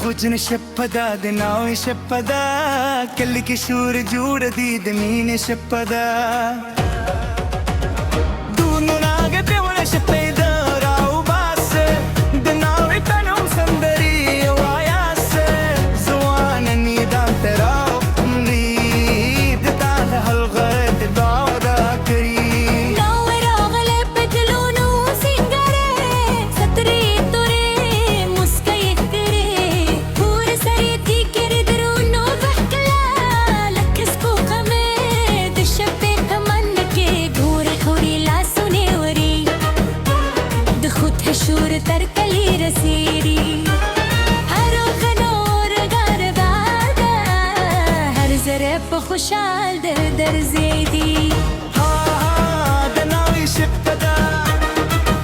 خجن شبدا دناوي شبدا كل كشور جور دي دمين شبدا دونو ناقة ولا شبدا راو باس دناوي تنوم سندري وعياس زوانا نيدان تراو مريد دتال هالغد دعوة كريم شور ترکلی رسیدی هر غنور گرباده هر ذره خوشحال در زیدی ها دناوي شبدا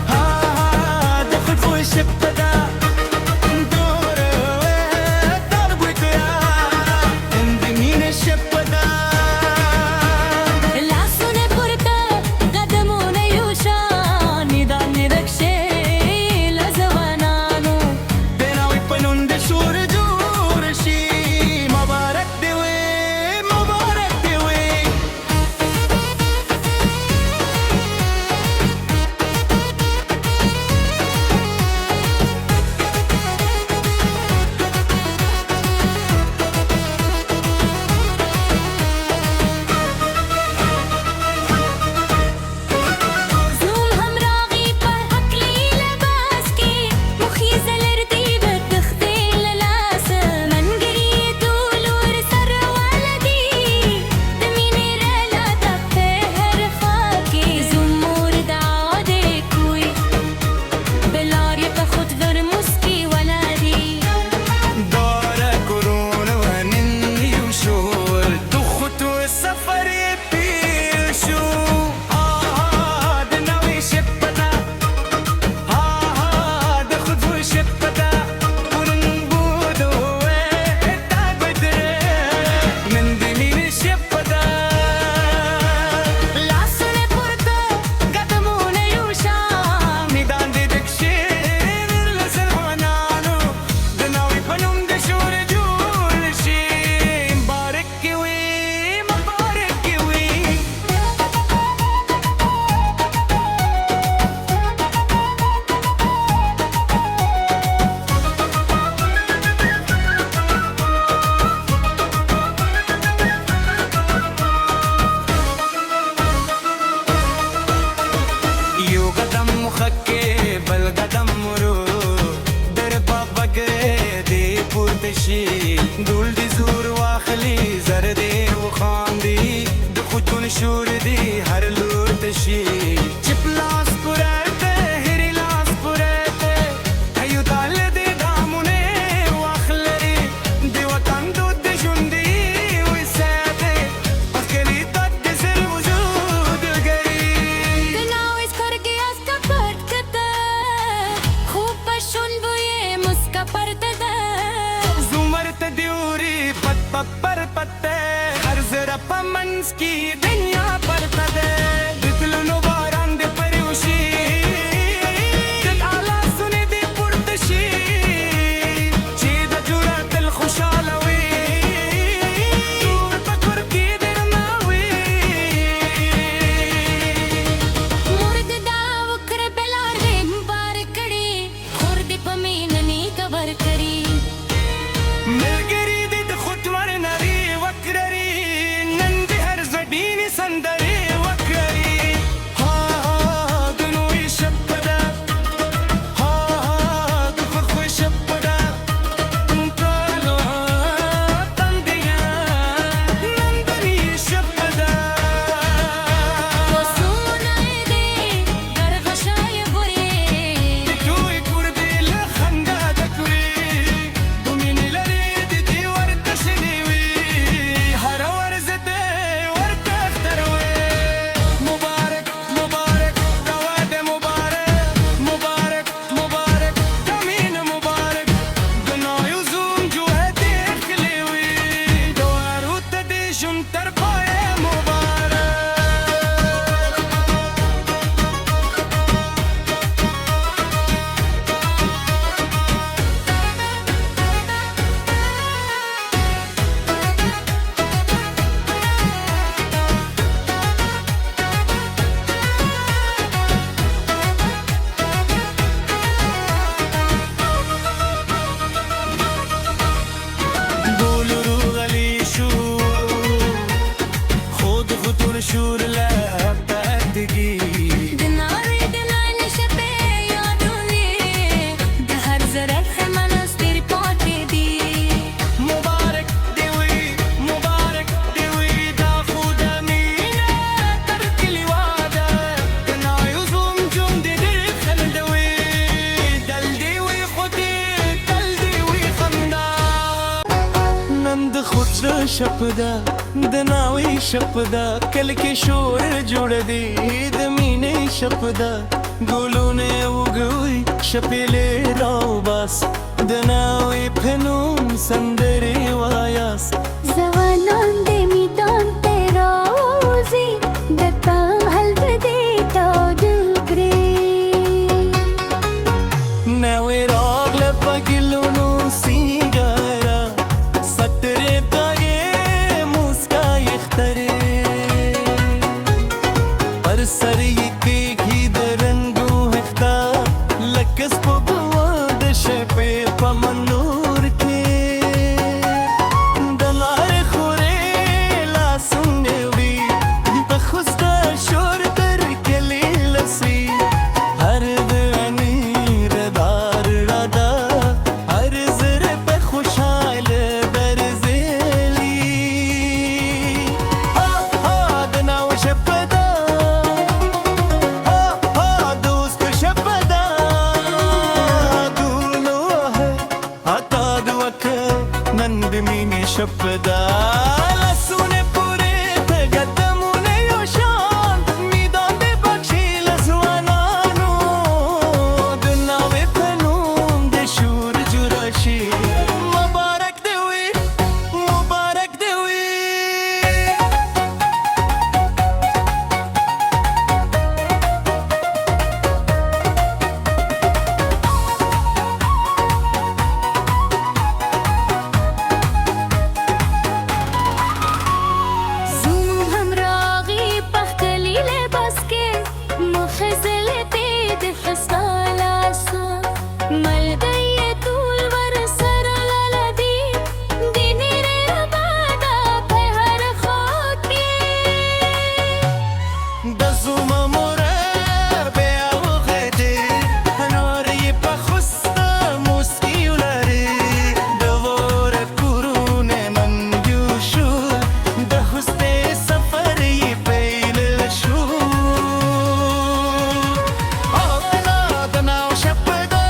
ها دخل فوق شبدا دور دربك يا انت مين شبدا لاسونه پرتا قدمونه یوشان ندان ندکشه دول دي زور واخلي زردي وخاندي دخوتون شور دي هر لور تشي چپلاس پورته هری لاس پورته ايو دال دي دامونه واخلري دي وطن دود جندي وساته اكلي تد سر وجود غري دناويس करके اسका पटकता खूब पशुन बुये मुस्का परतदा दिउरी पत पर पत्ते شپدا دناوي شپدا کل کې شور جوړ دی د مینې شپدا ګلونه وګوي شپېلې راو باس دناوي پنوم سندري وایاس زوانان دې میدان ته راوځي د کاهل دې تودوکري نوې راغله په ګلونو سینګارا سترې تاګې موسکا یخترې پر سر یې کېږي د رنګو هفتا لکه سپوږمۍ د شپې په منور کې د لارې خورې لاسونه وي په خوسته شور تر کلي لسي هر دانی ردار ردا هر زر په خوشحاله درزلی د ناو شپدا دوست شپدا دولو اتا دوک نن د مینې شپدا لاسونه پورې ته قدمونه یو شان میدان دې بخشي لځوانانو د ناوې په نوم د شور جوړه شي مبارک دې وي مبارک دې وي زوم هم راغي پختلی لباس کې مخزله دې د خستا لاسو ملګری ټول ور سره لالدي دیني ربادا په هر خوا کې د زوما موره بیا وغېدې نور یې په خوسته موسکي ولري د وره کورونه منجو شو د خوستې سفر یې پیل شو د ناو شپدا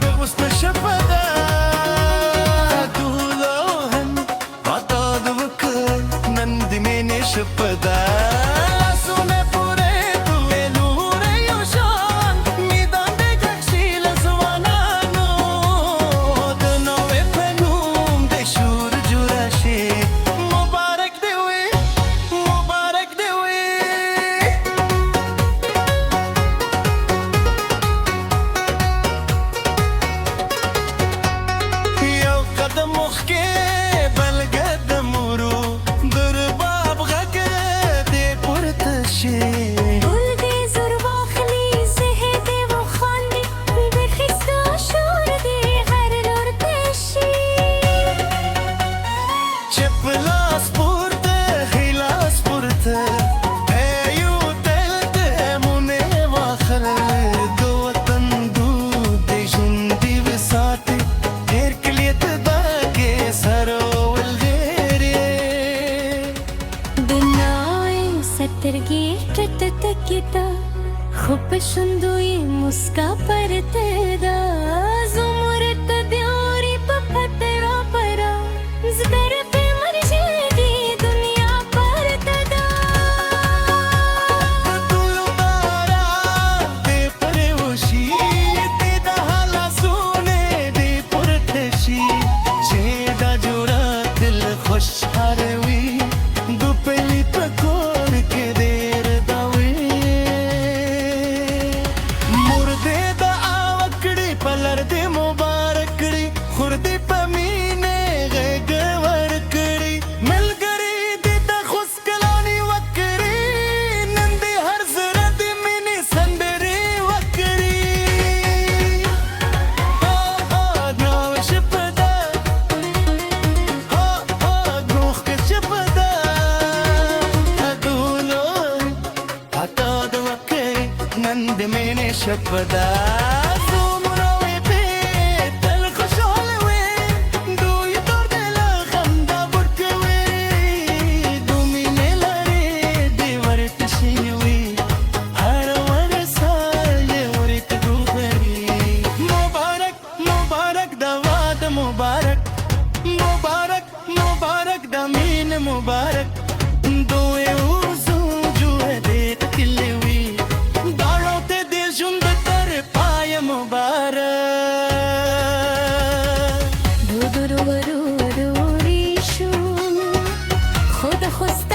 د خوسته شپدا دولوهن پتا د وکړ نن د مینې شپدا لاسونه پورې توې لورې یو شان میدان دې بخشي لځوانانو د نوې په نوم د شور جوړه شي مبارک دې وي مبارک دې وي یو قدم مخکې بل قدم ورو د رباب غږ دې پورته شي ټول دې زور واخلي زه دې وخاندي د خستا شور دې هر لور ته شي چپ لاس پورته خلاص پورته ایو دلته مونې واخله د وطن دود د ژوندي وساتې هېر کړي ته دا کې سره ولغېرې د ناوې سترګې ټټ تکیتا خو په شونډو یې مسکا پرته ده زموږ ته دیوري په فترا پرا زدر په مرشي دې دنیا پرته ده ټولو بارا دې پرې وشي دې د لاسونه دې پورته شي چې دا جوړه دل خوشحاله وي د پهلي په کور کې دیر دا وي مور دې د آوکړې په لر دې مبارک کړي خور دې په مینې غېږ ورکړي ملګري دې د خوسکلانې وکړي نن دې هر زړه دې مینې سندرې وکړي ناو شپدا روح کې شپدا دولو اتا د وکړي نن دې مینې شپدا زومره وې په تل خوشحاله وې دوی تور دې له خندا ورکوي د مینې لارې دې ورته شوي وي هر ورسال دې ورته ګوغري مبارک مبارک دا واده مبارک روریشون خود خوست